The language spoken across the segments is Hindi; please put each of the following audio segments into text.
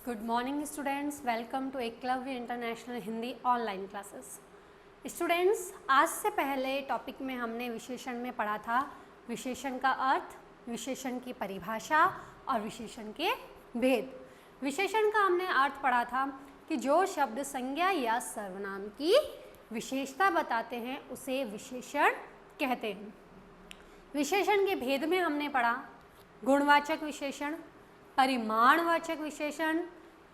Good morning students, welcome to Eklavya international Hindi online classes. Students, आज से पहले टॉपिक में हमने विशेषण में पढ़ा था विशेषण का अर्थ, विशेषण की परिभाषा और विशेषण के भेद। विशेषण का हमने अर्थ पढ़ा था कि जो शब्द संज्ञा या सर्वनाम की विशेषता बताते हैं उसे विशेषण कहते हैं। विशेषण के भेद में हमने पढ़ा गुणवाचक विशेषण, परिमाणवाचक विशेषण,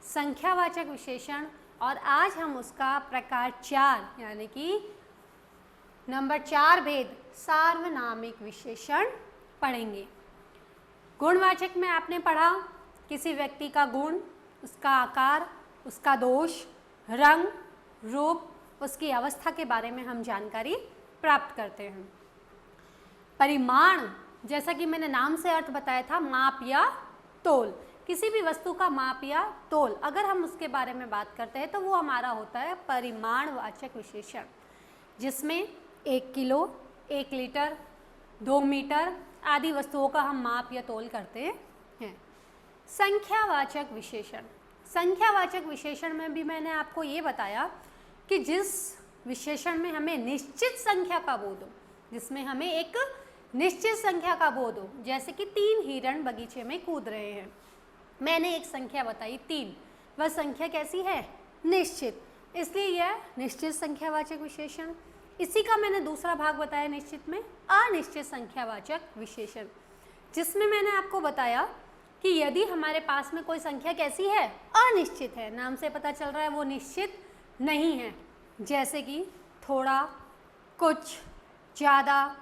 संख्यावाचक विशेषण और आज हम उसका प्रकार 4 यानी कि नंबर 4 भेद सार्वनामिक विशेषण पढ़ेंगे। गुणवाचक में आपने पढ़ा किसी व्यक्ति का गुण, उसका आकार, उसका दोष, रंग, रूप, उसकी अवस्था के बारे में हम जानकारी प्राप्त करते हैं। परिमाण, जैसा कि मैंने नाम से अर्थ बताया था, माप या तोल, किसी भी वस्तु का माप या तोल अगर हम उसके बारे में बात करते हैं तो वो हमारा होता है परिमाणवाचक विशेषण, जिसमें 1 किलो, 1 लीटर, 2 मीटर आदि वस्तुओं का हम माप या तोल करते हैं। संख्यावाचक विशेषण, संख्यावाचक विशेषण में भी मैंने आपको ये बताया कि जिस विशेषण में हमें निश्चित संख्या का बोध हो, जिसमें हमें एक निश्चित संख्या का बोध हो, जैसे कि 3 हिरण बगीचे में कूद रहे हैं, मैंने एक संख्या बताई 3, वह संख्या कैसी है? निश्चित, इसलिए यह निश्चित संख्यावाचक विशेषण। इसी का मैंने दूसरा भाग बताया निश्चित में अनिश्चित संख्यावाचक विशेषण, जिसमें मैंने आपको बताया कि यदि हमारे पास में कोई संख्या कैसी है? अनिश्चित है, नाम से पता चल रहा है वो निश्चित नहीं है, जैसे कि थोड़ा, कुछ, ज़्यादा,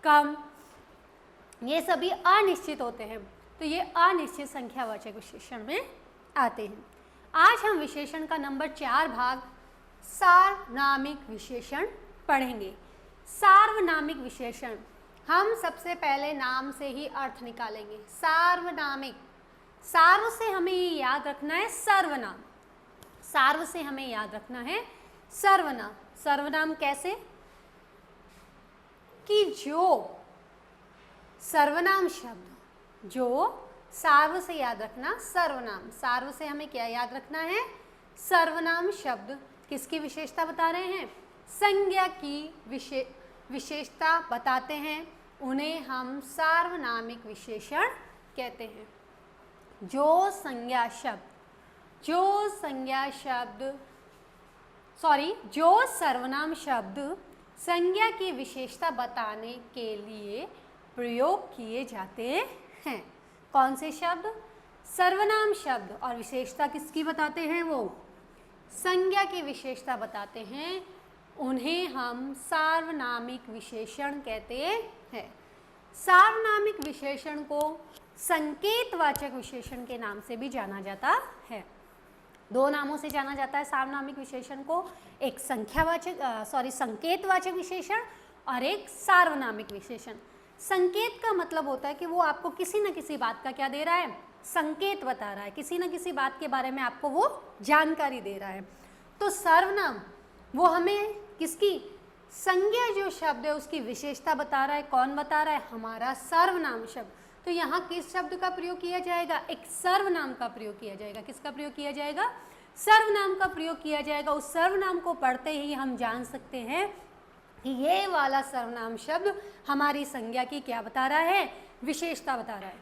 कम, ये सभी अनिश्चित होते हैं, तो ये अनिश्चित संख्यावाचक विशेषण में आते हैं। आज हम विशेषण का नंबर 4 भाग सार्वनामिक विशेषण पढ़ेंगे। सार्वनामिक विशेषण, हम सबसे पहले नाम से ही अर्थ निकालेंगे। सार्वनामिक, सार्व से हमें ये याद रखना है सर्वनाम, सार्व से हमें याद रखना है सर्वनाम। सर्वनाम कैसे? कि जो सर्वनाम शब्द, जो सार्व से याद रखना सर्वनाम, सार्व से हमें क्या याद रखना है? सर्वनाम शब्द किसकी विशेषता बता रहे हैं? संज्ञा की विशेषता बताते हैं, उन्हें हम सार्वनामिक विशेषण कहते हैं। जो संज्ञा शब्द, जो सर्वनाम शब्द संज्ञा की विशेषता बताने के लिए प्रयोग किए जाते हैं। कौन से शब्द? सर्वनाम शब्द। और विशेषता किसकी बताते हैं? वो संज्ञा की विशेषता बताते हैं, उन्हें हम सार्वनामिक विशेषण कहते हैं। सार्वनामिक विशेषण को संकेतवाचक विशेषण के नाम से भी जाना जाता है। 2 नामों से जाना जाता है सार्वनामिक विशेषण को, एक संकेतवाचक विशेषण और एक सार्वनामिक विशेषण। संकेत का मतलब होता है कि वो आपको किसी न किसी बात का क्या दे रहा है? संकेत बता रहा है, किसी न किसी बात के बारे में आपको वो जानकारी दे रहा है। तो सर्वनाम वो हमें किसकी संज्ञा जो शब्द है उसकी विशेषता बता रहा है। कौन बता रहा है? हमारा सर्वनाम शब्द। तो यहाँ किस शब्द का प्रयोग किया जाएगा? एक सर्वनाम का प्रयोग किया जाएगा। किसका प्रयोग किया जाएगा? सर्वनाम का प्रयोग किया जाएगा। उस सर्वनाम को पढ़ते ही हम जान सकते हैं कि ये वाला सर्वनाम शब्द हमारी संज्ञा की क्या बता रहा है? विशेषता बता रहा है।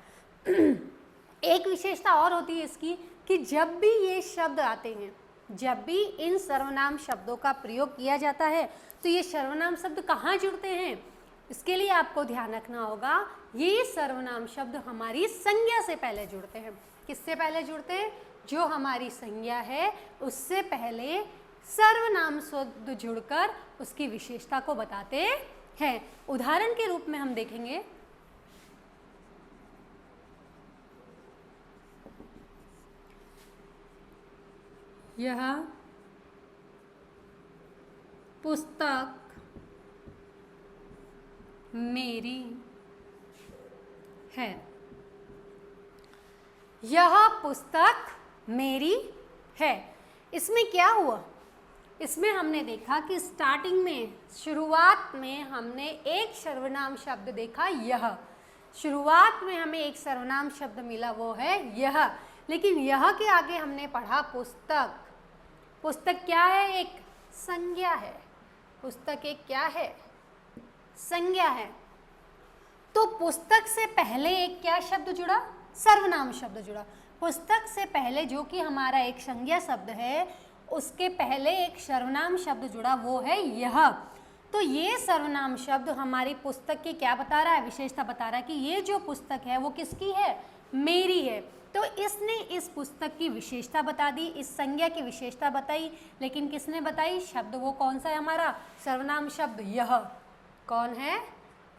एक विशेषता और होती है इसकी कि जब भी ये शब्द आते हैं, जब भी इन सर्वनाम शब्दों का प्रयोग किया जाता है तो ये सर्वनाम शब्द कहाँ जुड़ते हैं? इसके लिए आपको ध्यान रखना होगा, ये सर्वनाम शब्द हमारी संज्ञा से पहले जुड़ते हैं। किससे पहले जुड़ते हैं? जो हमारी संज्ञा है उससे पहले सर्वनाम शब्द जुड़कर उसकी विशेषता को बताते हैं। उदाहरण के रूप में हम देखेंगे, यह पुस्तक मेरी है। यह पुस्तक मेरी है। इसमें क्या हुआ? इसमें हमने देखा कि स्टार्टिंग में, शुरुआत में हमने एक सर्वनाम शब्द देखा, यह। शुरुआत में हमें एक सर्वनाम शब्द मिला, वो है यह। लेकिन यह के आगे हमने पढ़ा पुस्तक। पुस्तक क्या है? एक संज्ञा है। पुस्तक एक क्या है? संज्ञा है। तो पुस्तक से पहले एक क्या शब्द जुड़ा? सर्वनाम शब्द जुड़ा। पुस्तक से पहले जो कि हमारा एक संज्ञा शब्द है, उसके पहले एक सर्वनाम शब्द जुड़ा, वो है यह। तो ये सर्वनाम शब्द हमारी पुस्तक की क्या बता रहा है? विशेषता बता रहा है कि ये जो पुस्तक है वो किसकी है? मेरी है। तो इसने इस पुस्तक की विशेषता बता दी, इस संज्ञा की विशेषता बताई, लेकिन किसने बताई? शब्द वो कौन सा है हमारा? सर्वनाम शब्द यह। कौन है?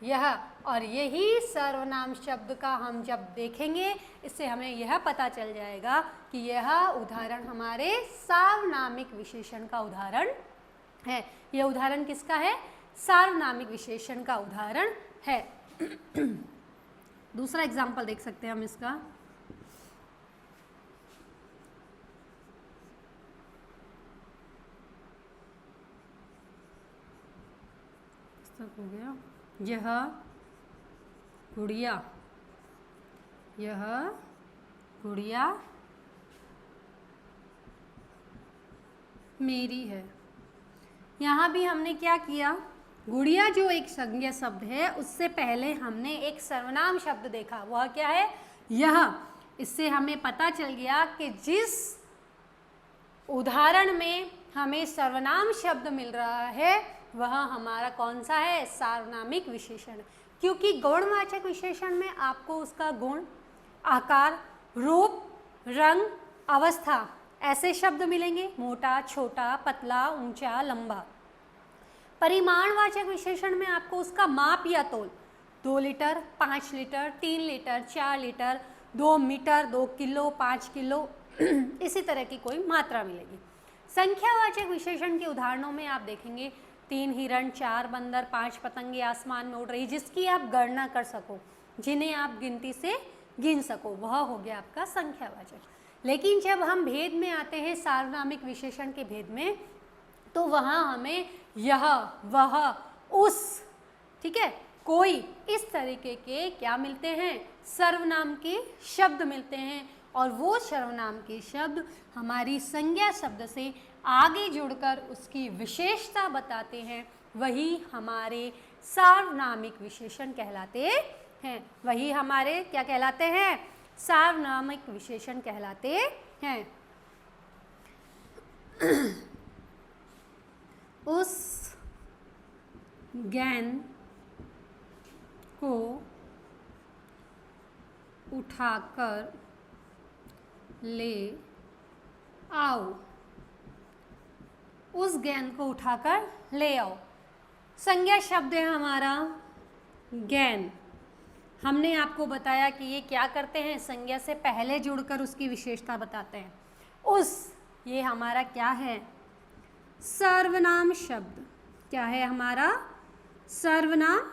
यह। और यही सर्वनाम शब्द का हम जब देखेंगे, इससे हमें यह पता चल जाएगा कि यह उदाहरण हमारे सार्वनामिक विशेषण का उदाहरण है। यह उदाहरण किसका है? सार्वनामिक विशेषण का उदाहरण है। दूसरा एग्जाम्पल देख सकते हैं हम इसका। हो गया यह गुड़िया। यह गुड़िया मेरी है। यहाँ भी हमने क्या किया? गुड़िया जो एक संज्ञा शब्द है, उससे पहले हमने एक सर्वनाम शब्द देखा। वह क्या है? यह। इससे हमें पता चल गया कि जिस उदाहरण में हमें सर्वनाम शब्द मिल रहा है वह हमारा कौन सा है? सार्वनामिक विशेषण। क्योंकि गुणवाचक विशेषण में आपको उसका गुण, आकार, रूप, रंग, अवस्था ऐसे शब्द मिलेंगे, मोटा, छोटा, पतला, ऊंचा, लंबा। परिमाणवाचक विशेषण में आपको उसका माप या तोल, 2 litre, 5 litre, 3 litre, 4 litre, 2 metre, 2 kilo, 5 kilo इसी तरह की कोई मात्रा मिलेगी। संख्यावाचक विशेषण के उदाहरणों में आप देखेंगे 3 हिरण, 4 बंदर, 5 पतंगे आसमान में उड़ रही, जिसकी आप गणना कर सको, जिन्हें आप गिनती से गिन सको, वह हो गया आपका संख्यावाचक। लेकिन जब हम भेद में आते हैं, सार्वनामिक विशेषण के भेद में, तो वहाँ हमें यह, वह, उस, ठीक है, कोई, इस तरीके के क्या मिलते हैं? सर्वनाम के शब्द मिलते हैं। और वो सर्वनाम के शब्द हमारी संज्ञा शब्द से आगे जुड़कर उसकी विशेषता बताते हैं। वही हमारे सार्वनामिक विशेषण कहलाते हैं। वही हमारे क्या कहलाते हैं? सार्वनामिक विशेषण कहलाते हैं। उस गेंद को उठाकर ले आओ। उस गेंद को उठाकर ले आओ। संज्ञा शब्द है हमारा गेंद। हमने आपको बताया कि ये क्या करते हैं? संज्ञा से पहले जुड़कर उसकी विशेषता बताते हैं। उस, ये हमारा क्या है? सर्वनाम शब्द। क्या है हमारा? सर्वनाम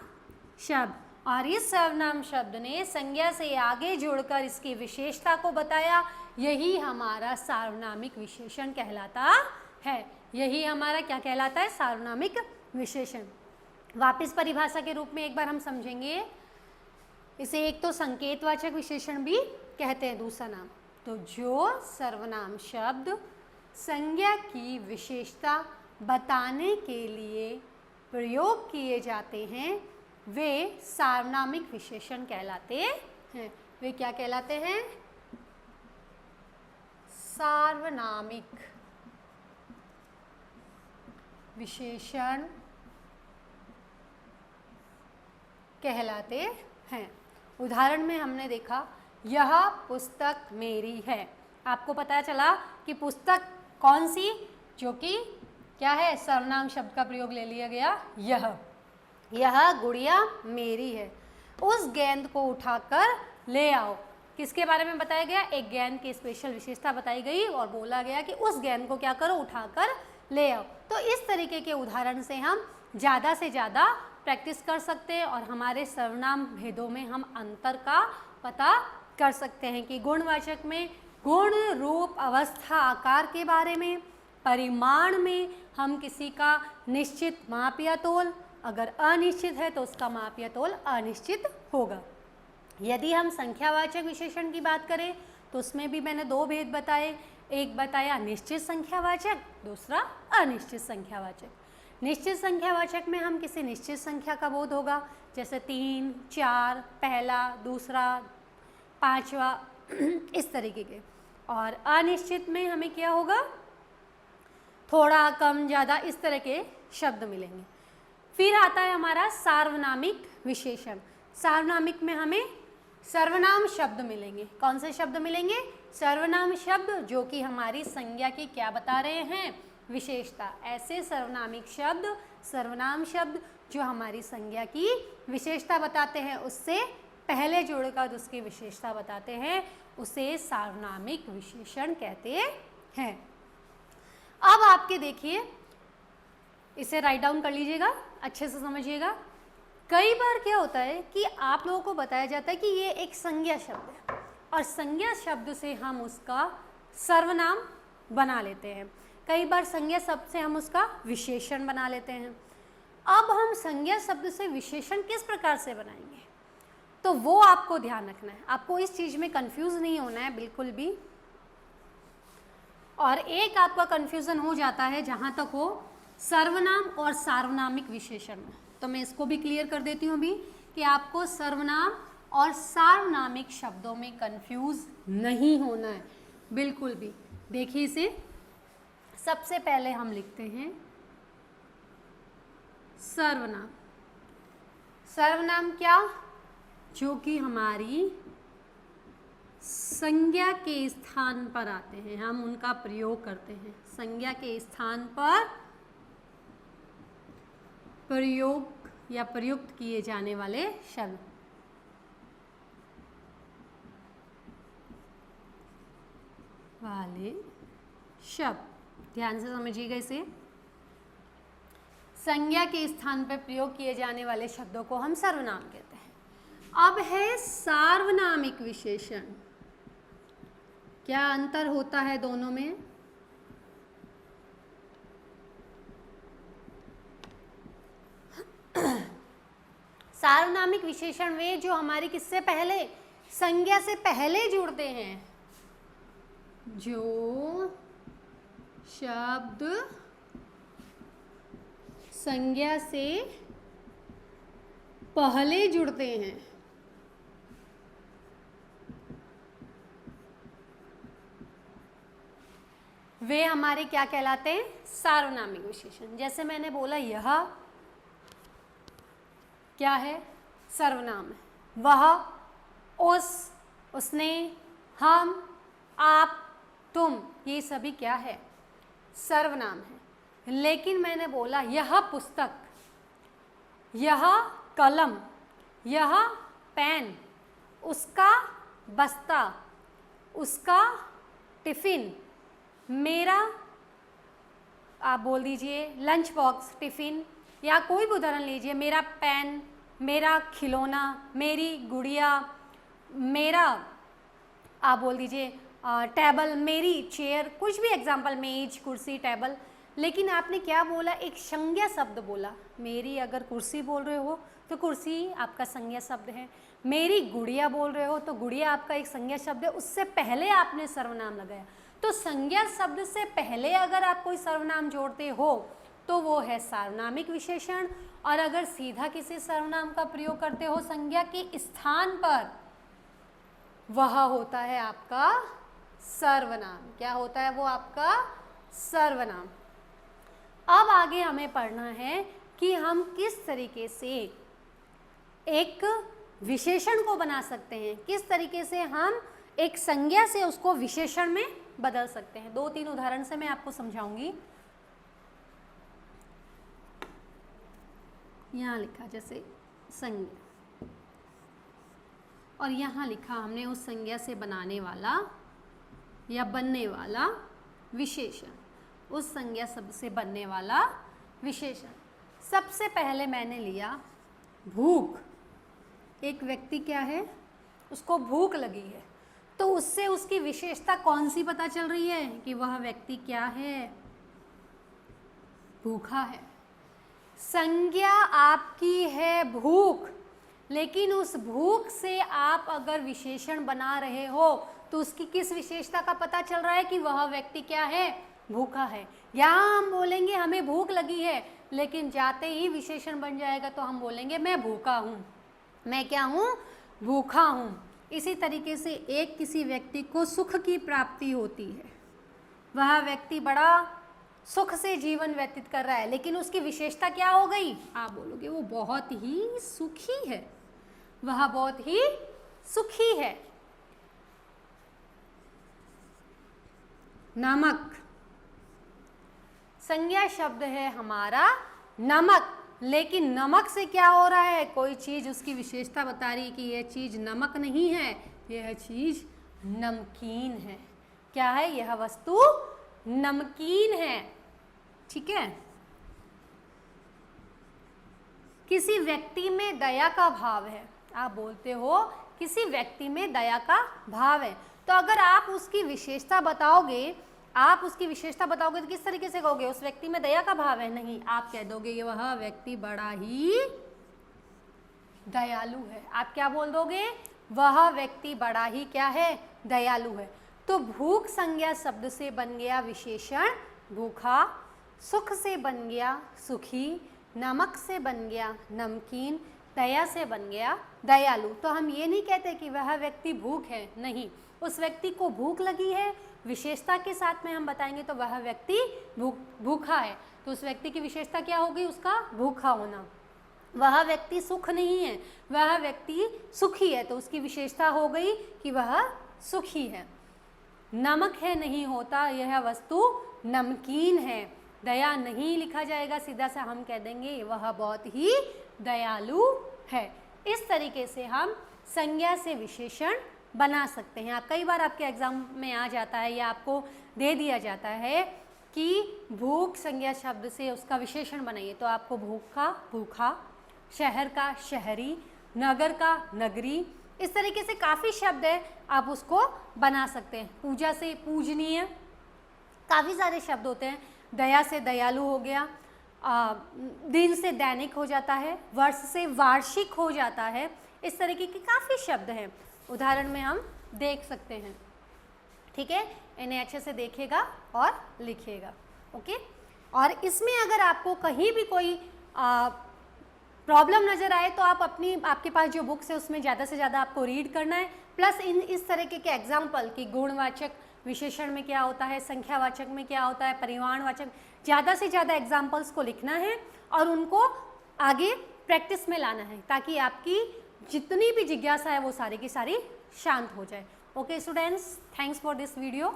शब्द। और इस सर्वनाम शब्द ने संज्ञा से आगे जुड़कर इसकी विशेषता को बताया। यही हमारा सार्वनामिक विशेषण कहलाता है। यही हमारा क्या कहलाता है? सार्वनामिक विशेषण। वापस परिभाषा के रूप में एक बार हम समझेंगे। इसे एक तो संकेतवाचक विशेषण भी कहते हैं, दूसरा नाम। तो जो सर्वनाम शब्द संज्ञा की विशेषता बताने के लिए प्रयोग किए जाते हैं, वे सार्वनामिक विशेषण कहलाते हैं। वे क्या कहलाते हैं? सार्वनामिक विशेषण कहलाते हैं। उदाहरण में हमने देखा यह पुस्तक मेरी है। आपको पता चला कि पुस्तक कौन सी, जो कि क्या है? सर्वनाम शब्द का प्रयोग ले लिया गया यह गुड़िया मेरी है। उस गेंद को उठाकर ले आओ। किसके बारे में बताया गया? एक गेंद की स्पेशल विशेषता बताई गई और बोला गया कि उस गेंद को क्या करो? उठाकर ले आओ। तो इस तरीके के उदाहरण से हम ज़्यादा से ज़्यादा प्रैक्टिस कर सकते हैं और हमारे सर्वनाम भेदों में हम अंतर का पता कर सकते हैं कि गुणवाचक में गुण, रूप, अवस्था, आकार के बारे में, परिमाण में हम किसी का निश्चित माप या तोल, अगर अनिश्चित है तो उसका माप या तोल अनिश्चित होगा। यदि हम संख्यावाचक विशेषण की बात करें तो उसमें भी मैंने दो भेद बताए, एक बताया निश्चित संख्यावाचक, दूसरा अनिश्चित संख्यावाचक। निश्चित संख्यावाचक में हम किसी निश्चित संख्या का बोध होगा, जैसे 3, 4, पहला, दूसरा, पांचवा, इस तरीके के। और अनिश्चित में हमें क्या होगा, थोड़ा, कम, ज़्यादा, इस तरह के शब्द मिलेंगे। फिर आता है हमारा सार्वनामिक विशेषण। सार्वनामिक में हमें सर्वनाम शब्द मिलेंगे। कौन से शब्द मिलेंगे? सर्वनाम शब्द, जो कि हमारी संज्ञा की क्या बता रहे हैं? विशेषता। ऐसे सर्वनामिक शब्द, सर्वनाम शब्द जो हमारी संज्ञा की विशेषता बताते हैं, उससे पहले जोड़कर उसकी विशेषता बताते हैं, उसे सार्वनामिक विशेषण कहते हैं। अब आपके देखिए, इसे राइट डाउन कर लीजिएगा, अच्छे से समझिएगा। कई बार क्या होता है कि आप लोगों को बताया जाता है कि ये एक संज्ञा शब्द है और संज्ञा शब्द से हम उसका सर्वनाम बना लेते हैं। कई बार संज्ञा शब्द से हम उसका विशेषण बना लेते हैं। अब हम संज्ञा शब्द से विशेषण किस प्रकार से बनाएंगे, तो वो आपको ध्यान रखना है। आपको इस चीज़ में कंफ्यूज नहीं होना है बिल्कुल भी। और एक आपका कंफ्यूजन हो जाता है जहाँ तक हो सर्वनाम और सार्वनामिक विशेषण में, तो मैं इसको भी क्लियर कर देती हूँ अभी कि आपको सर्वनाम और सार्वनामिक शब्दों में कंफ्यूज नहीं होना है बिल्कुल भी। देखिए इसे, सबसे पहले हम लिखते हैं सर्वनाम। सर्वनाम क्या? जो कि हमारी संज्ञा के स्थान पर आते हैं, हम उनका प्रयोग करते हैं। संज्ञा के स्थान पर प्रयोग या प्रयुक्त किए जाने वाले शब्द। ध्यान से समझिएगा इसे। संज्ञा के स्थान पर प्रयोग किए जाने वाले शब्दों को हम सर्वनाम कहते हैं। अब है सार्वनामिक विशेषण। क्या अंतर होता है दोनों में? सार्वनामिक विशेषण वे जो हमारी किससे पहले, संज्ञा से पहले जुड़ते हैं। जो शब्द संज्ञा से पहले जुड़ते हैं, वे हमारे क्या कहलाते हैं? सार्वनामिक विशेषण। जैसे मैंने बोला, यह क्या है? सर्वनाम है। वह, उस, उसने, हम, आप, तुम, ये सभी क्या है? सर्वनाम है। लेकिन मैंने बोला यह पुस्तक, यह कलम, यह पेन, उसका बस्ता, उसका टिफिन, मेरा, आप बोल दीजिए लंच बॉक्स, टिफिन, या कोई भी उदाहरण लीजिए, मेरा पेन, मेरा खिलौना, मेरी गुड़िया, मेरा, आप बोल दीजिए टेबल, मेरी चेयर, कुछ भी एग्जाम्पल, मेज, कुर्सी, टेबल। लेकिन आपने क्या बोला? एक संज्ञा शब्द बोला। मेरी अगर कुर्सी बोल रहे हो तो कुर्सी आपका संज्ञा शब्द है। मेरी गुड़िया बोल रहे हो तो गुड़िया आपका एक संज्ञा शब्द है। उससे पहले आपने सर्वनाम लगाया। तो संज्ञा शब्द से पहले अगर आप कोई सर्वनाम जोड़ते हो तो वो है सार्वनामिक विशेषण, और अगर सीधा किसी सर्वनाम का प्रयोग करते हो संज्ञा के स्थान पर, वह होता है आपका सर्वनाम। क्या होता है वो? आपका सर्वनाम। अब आगे हमें पढ़ना है कि हम किस तरीके से एक विशेषण को बना सकते हैं, किस तरीके से हम एक संज्ञा से उसको विशेषण में बदल सकते हैं। 2-3 उदाहरण से मैं आपको समझाऊंगी। यहाँ लिखा जैसे संज्ञा, और यहाँ लिखा हमने उस संज्ञा से बनाने वाला या बनने वाला विशेषण, उस संज्ञा शब्द से बनने वाला विशेषण। सबसे पहले मैंने लिया भूख। एक व्यक्ति क्या है, उसको भूख लगी है, तो उससे उसकी विशेषता कौन सी पता चल रही है? कि वह व्यक्ति क्या है? भूखा है। संज्ञा आपकी है भूख, लेकिन उस भूख से आप अगर विशेषण बना रहे हो तो उसकी किस विशेषता का पता चल रहा है कि वह व्यक्ति क्या है, भूखा है। यहाँ हम बोलेंगे हमें भूख लगी है, लेकिन जाते ही विशेषण बन जाएगा तो हम बोलेंगे मैं भूखा हूँ, मैं क्या हूँ, भूखा हूँ। इसी तरीके से एक किसी व्यक्ति को सुख की प्राप्ति होती है, वह व्यक्ति बड़ा सुख से जीवन व्यतीत कर रहा है, लेकिन उसकी विशेषता क्या हो गई, आप बोलोगे वो बहुत ही सुखी है, वह बहुत ही सुखी है। नमक, संज्ञा शब्द है हमारा नमक, लेकिन नमक से क्या हो रहा है, कोई चीज उसकी विशेषता बता रही है कि यह चीज नमक नहीं है, यह चीज नमकीन है। क्या है, यह वस्तु नमकीन है। ठीक है। किसी व्यक्ति में दया का भाव है, आप बोलते हो किसी व्यक्ति में दया का भाव है, तो अगर आप उसकी विशेषता बताओगे, आप उसकी विशेषता बताओगे तो किस तरीके से कहोगे, उस व्यक्ति में दया का भाव है, नहीं, आप कह दोगे ये वह व्यक्ति बड़ा ही दयालु है। आप क्या बोल दोगे, वह व्यक्ति बड़ा ही क्या है, दयालु है। तो भूख संज्ञा शब्द से बन गया विशेषण भूखा, सुख से बन गया सुखी, नमक से बन गया नमकीन, दया से बन गया दयालु। तो हम ये नहीं कहते कि वह व्यक्ति भूख है, नहीं, उस व्यक्ति को भूख लगी है, विशेषता के साथ में हम बताएंगे तो वह व्यक्ति भूखा है, तो उस व्यक्ति की विशेषता क्या होगी, उसका भूखा होना। वह व्यक्ति सुख नहीं है, वह व्यक्ति सुखी है, तो उसकी विशेषता हो गई कि वह सुखी है। नमक है नहीं होता, यह वस्तु नमकीन है। दया नहीं लिखा जाएगा, सीधा सा हम कह देंगे वह बहुत ही दयालु है। इस तरीके से हम संज्ञा से विशेषण बना सकते हैं। कई बार आपके एग्जाम में आ जाता है या आपको दे दिया जाता है कि भूख संज्ञा शब्द से उसका विशेषण बनाइए, तो आपको भूख का भूखा, शहर का शहरी, नगर का नगरी, इस तरीके से काफ़ी शब्द है, आप उसको बना सकते हैं। पूजा से पूजनीय, काफ़ी सारे शब्द होते हैं। दया से दयालु हो गया, दिन से दैनिक हो जाता है, वर्ष से वार्षिक हो जाता है, इस तरीके के काफ़ी शब्द हैं, उदाहरण में हम देख सकते हैं। ठीक है, इन्हें अच्छे से देखिएगा और लिखिएगा। ओके, और इसमें अगर आपको कहीं भी कोई प्रॉब्लम नज़र आए तो आप आपके पास जो बुक्स है उसमें ज़्यादा से ज़्यादा आपको रीड करना है, प्लस इस तरीके के एग्जाम्पल कि गुणवाचक विशेषण में क्या होता है, संख्यावाचक में क्या होता है, परिमाणवाचक, ज़्यादा से ज़्यादा एग्जाम्पल्स को लिखना है और उनको आगे प्रैक्टिस में लाना है, ताकि आपकी जितनी भी जिज्ञासा है वो सारी की सारी शांत हो जाए। Okay students, thanks for this video.